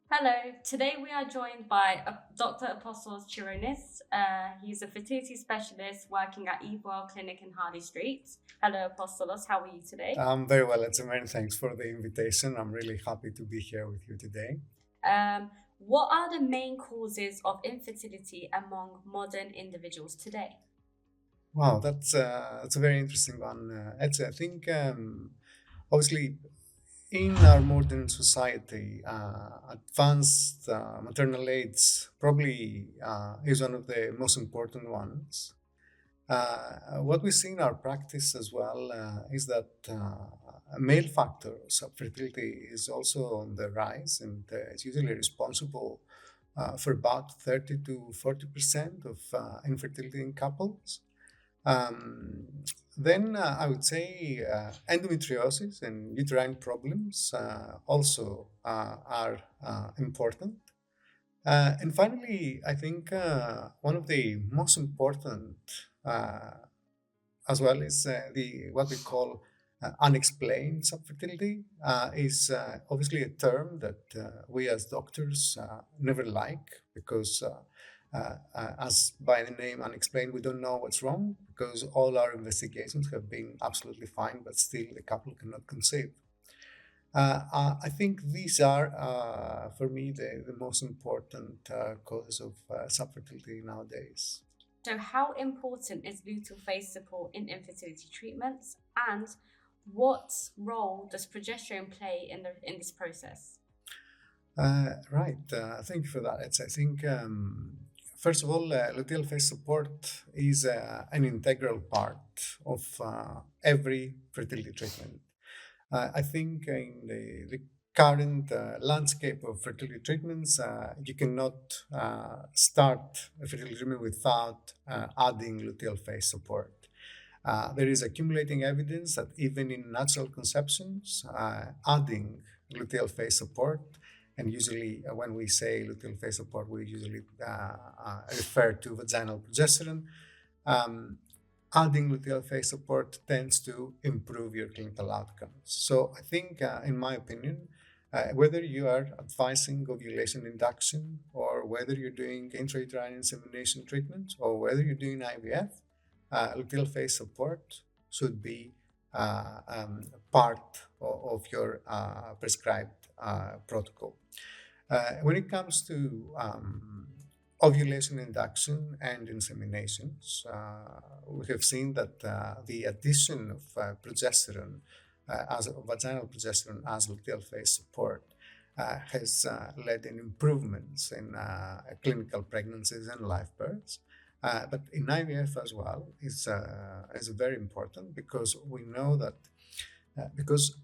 Hello, today we are joined by Dr. Apostolos. He's a fertility specialist working at Evewell Clinic in Harley Street. Hello, Apostolos, how are you today? I'm very well, it's many thanks for the invitation. I'm really happy to be here with you today. What are the main causes of infertility among modern individuals today? Wow, that's a very interesting one. I think obviously in our modern society, advanced maternal age probably is one of the most important ones. What we see in our practice as well is that male factors of fertility is also on the rise, and it's usually responsible for about 30 to 40% of infertility in couples. Um, then I would say endometriosis and uterine problems also are important. And finally, I think one of the most important as well is the what we call unexplained subfertility is obviously a term that we as doctors never like because as by the name unexplained, we don't know what's wrong because all our investigations have been absolutely fine, but still the couple cannot conceive. I think these are, for me, the most important causes of subfertility nowadays. So, how important is luteal phase support in infertility treatments, and what role does progesterone play in this process? Right. Thank you for that. I think, first of all, luteal phase support is an integral part of every fertility treatment. I think in the current landscape of fertility treatments, you cannot start a fertility treatment without adding luteal phase support. There is accumulating evidence that even in natural conceptions, adding luteal phase support, and usually when we say luteal phase support, we usually refer to vaginal progesterone. Um, Adding luteal phase support tends to improve your clinical outcomes. So I think, in my opinion, whether you are advising ovulation induction or whether you're doing intrauterine insemination treatment or whether you're doing IVF, luteal phase support should be part of your prescribed protocol. When it comes to ovulation induction and inseminations, we have seen that the addition of progesterone, as vaginal progesterone as luteal phase support, has led in improvements in clinical pregnancies and live births. But in IVF as well is very important because we know that because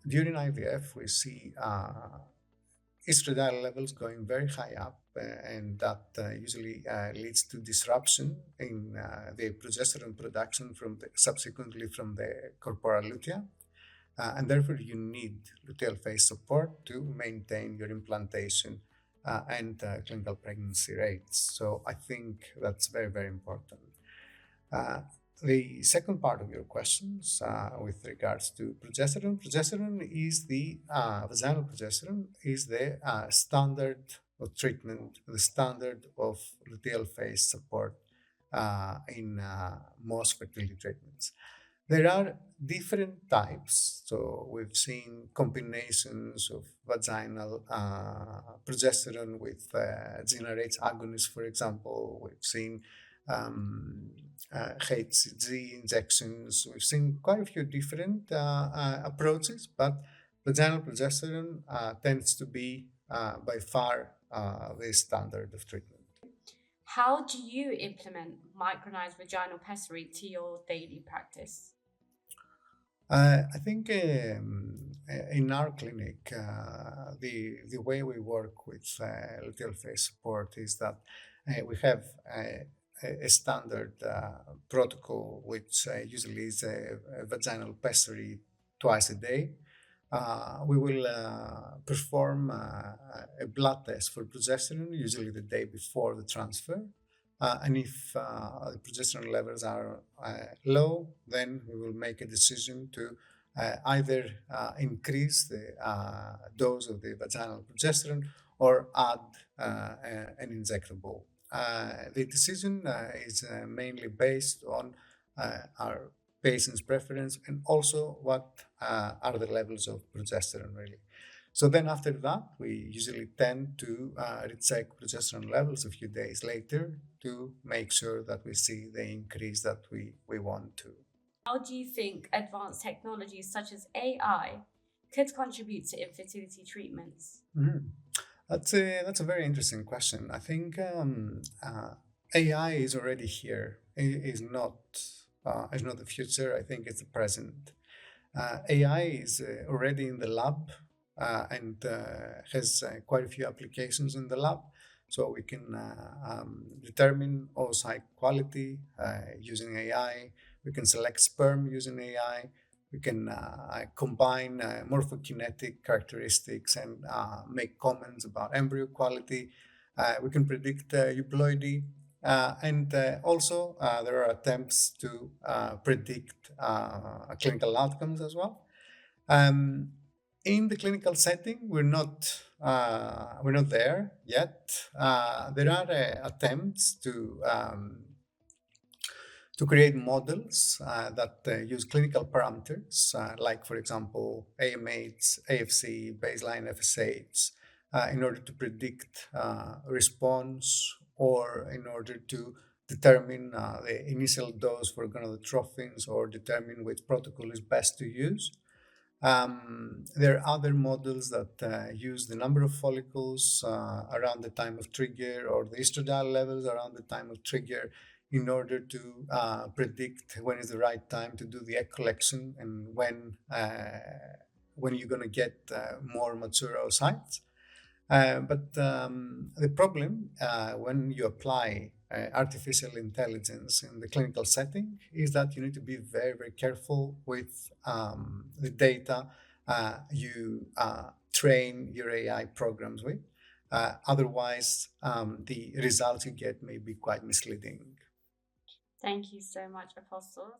during IVF we see estradiol levels going very high up, and that usually leads to disruption in the progesterone production subsequently from the corporal lutea. And therefore, you need luteal phase support to maintain your implantation and clinical pregnancy rates. So I think that's very, very important. Uh, the second part of your questions with regards to progesterone is the vaginal progesterone is the standard of treatment, the standard of luteal phase support in most fertility treatments. There are different types. So we've seen combinations of vaginal progesterone with GnRH agonists, for example. We've seen HCG injections. We've seen quite a few different approaches, but vaginal progesterone tends to be by far the standard of treatment. How do you implement micronized vaginal pessary to your daily practice? I think in our clinic, the way we work with luteal phase support is that we have a standard protocol, which usually is a vaginal pessary twice a day. We will perform a blood test for progesterone, usually the day before the transfer. And if the progesterone levels are low, then we will make a decision to either increase the dose of the vaginal progesterone or add an injectable. The decision is mainly based on our patient's preference and also what are the levels of progesterone really. So then after that, we usually tend to recheck progesterone levels a few days later to make sure that we see the increase that we want to. How do you think advanced technologies such as AI could contribute to infertility treatments? Mhm. That's a very interesting question. I think AI is already here. It is not the future. I think it's the present. AI is already in the lab and has quite a few applications in the lab. So we can determine oocyte quality using AI. We can select sperm using AI. We can combine morphokinetic characteristics and make comments about embryo quality. We can predict euploidy. And also, there are attempts to predict clinical outcomes as well. Um, in the clinical setting, we're not there yet. There are attempts to create models that use clinical parameters, like, for example, AMH, AFC, baseline FSH, in order to predict response or in order to determine the initial dose for gonadotrophins or determine which protocol is best to use. There are other models that use the number of follicles around the time of trigger or the estradiol levels around the time of trigger in order to predict when is the right time to do the egg collection and when you're going to get more mature oocytes. But the problem when you apply artificial intelligence in the clinical setting is that you need to be very, very careful with the data you train your AI programs with. Otherwise, the results you get may be quite misleading. Thank you so much, Apostle.